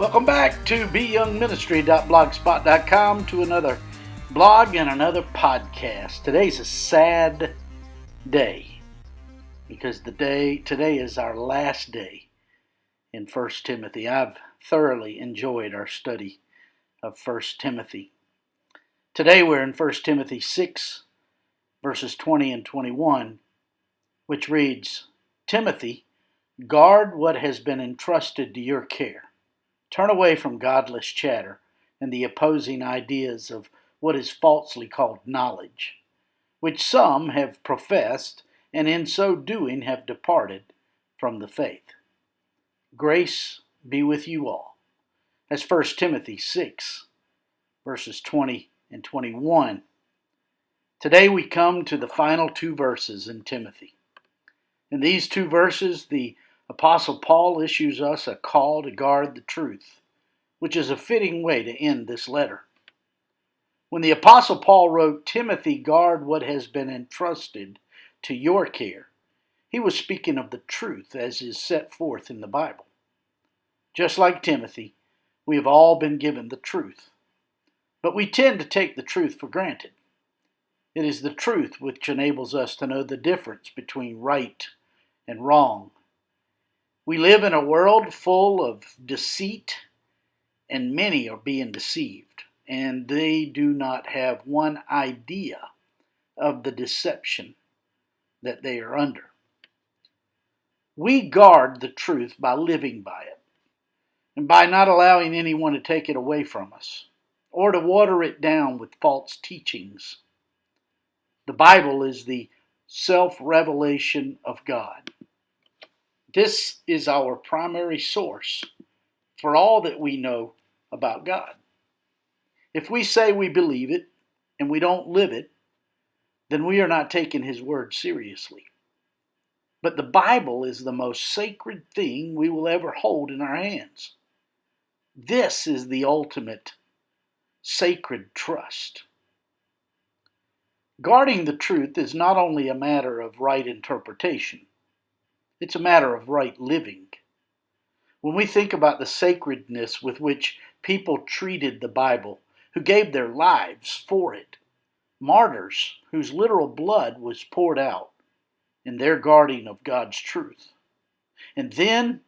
Welcome back to BYoungMinistry.blogspot.com to another blog and another podcast. Today's a sad day because today is our last day in 1 Timothy. I've thoroughly enjoyed our study of 1 Timothy. Today we're in 1 Timothy 6, verses 20 and 21, which reads, Timothy, guard what has been entrusted to your care. Turn away from godless chatter and the opposing ideas of what is falsely called knowledge, which some have professed, and in so doing have departed from the faith. Grace be with you all. That's 1 Timothy 6, verses 20 and 21. Today we come to the final two verses in Timothy. In these two verses, the Apostle Paul issues us a call to guard the truth, which is a fitting way to end this letter. When the Apostle Paul wrote, Timothy, guard what has been entrusted to your care, he was speaking of the truth as is set forth in the Bible. Just like Timothy, we have all been given the truth, but we tend to take the truth for granted. It is the truth which enables us to know the difference between right and wrong. We live in a world full of deceit, and many are being deceived, and they do not have one idea of the deception that they are under. We guard the truth by living by it, and by not allowing anyone to take it away from us, or to water it down with false teachings. The Bible is the self-revelation of God. This is our primary source for all that we know about God. If we say we believe it and we don't live it, then we are not taking His word seriously. But the Bible is the most sacred thing we will ever hold in our hands. This is the ultimate sacred trust. Guarding the truth is not only a matter of right interpretation, it's a matter of right living. When we think about the sacredness with which people treated the Bible, who gave their lives for it, martyrs whose literal blood was poured out in their guarding of God's truth. And then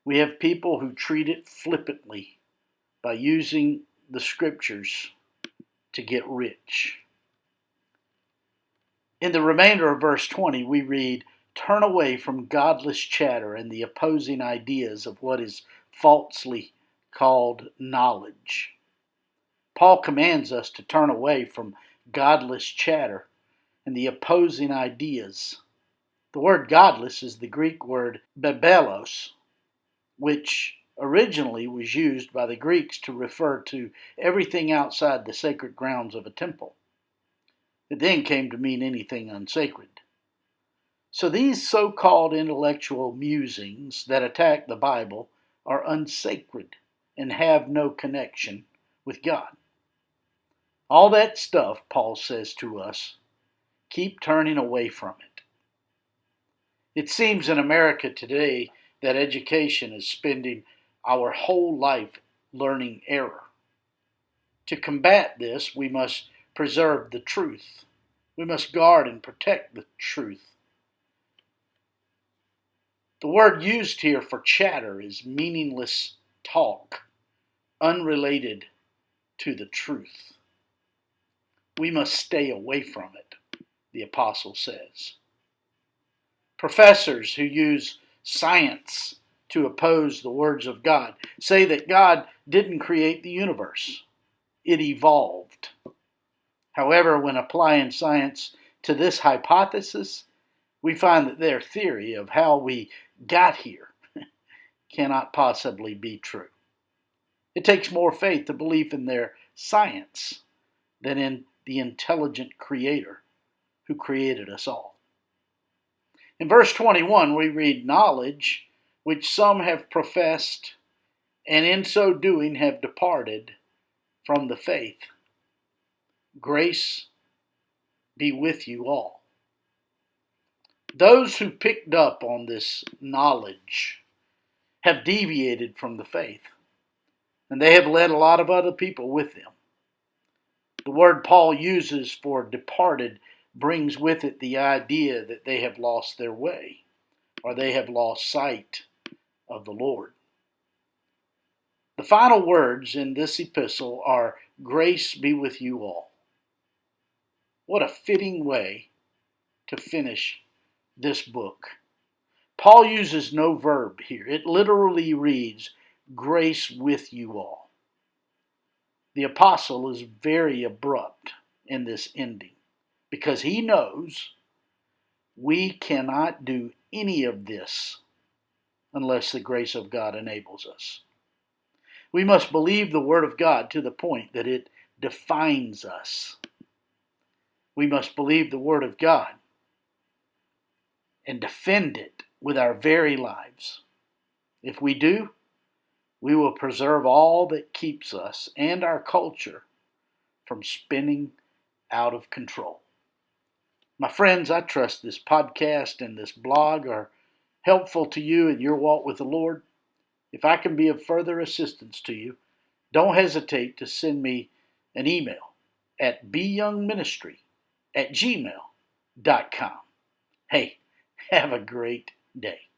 we have people who treat it flippantly by using the scriptures to get rich. In the remainder of verse 20, we read, Turn away from godless chatter and the opposing ideas of what is falsely called knowledge. Paul commands us to turn away from godless chatter and the opposing ideas. The word godless is the Greek word bebelos, which originally was used by the Greeks to refer to everything outside the sacred grounds of a temple. It then came to mean anything unsacred. So these so-called intellectual musings that attack the Bible are unsacred and have no connection with God. All that stuff, Paul says to us, keep turning away from it. It seems in America today that education is spending our whole life learning error. To combat this, we must preserve the truth. We must guard and protect the truth. The word used here for chatter is meaningless talk, unrelated to the truth. We must stay away from it, the apostle says. Professors who use science to oppose the words of God say that God didn't create the universe. It evolved. However, when applying science to this hypothesis, we find that their theory of how we got here cannot possibly be true. It takes more faith to believe in their science than in the intelligent Creator who created us all. In verse 21, we read, Knowledge, which some have professed, and in so doing have departed from the faith. Grace be with you all. Those who picked up on this knowledge have deviated from the faith. And they have led a lot of other people with them. The word Paul uses for departed brings with it the idea that they have lost their way, or they have lost sight of the Lord. The final words in this epistle are, "Grace be with you all." What a fitting way to finish this book. Paul uses no verb here. It literally reads, "Grace with you all." The apostle is very abrupt in this ending because he knows we cannot do any of this unless the grace of God enables us. We must believe the Word of God to the point that it defines us. We must believe the Word of God and defend it with our very lives. If we do, we will preserve all that keeps us and our culture from spinning out of control. My friends, I trust this podcast and this blog are helpful to you in your walk with the Lord. If I can be of further assistance to you, don't hesitate to send me an email at BYoungMinistry@gmail.com. Hey, have a great day.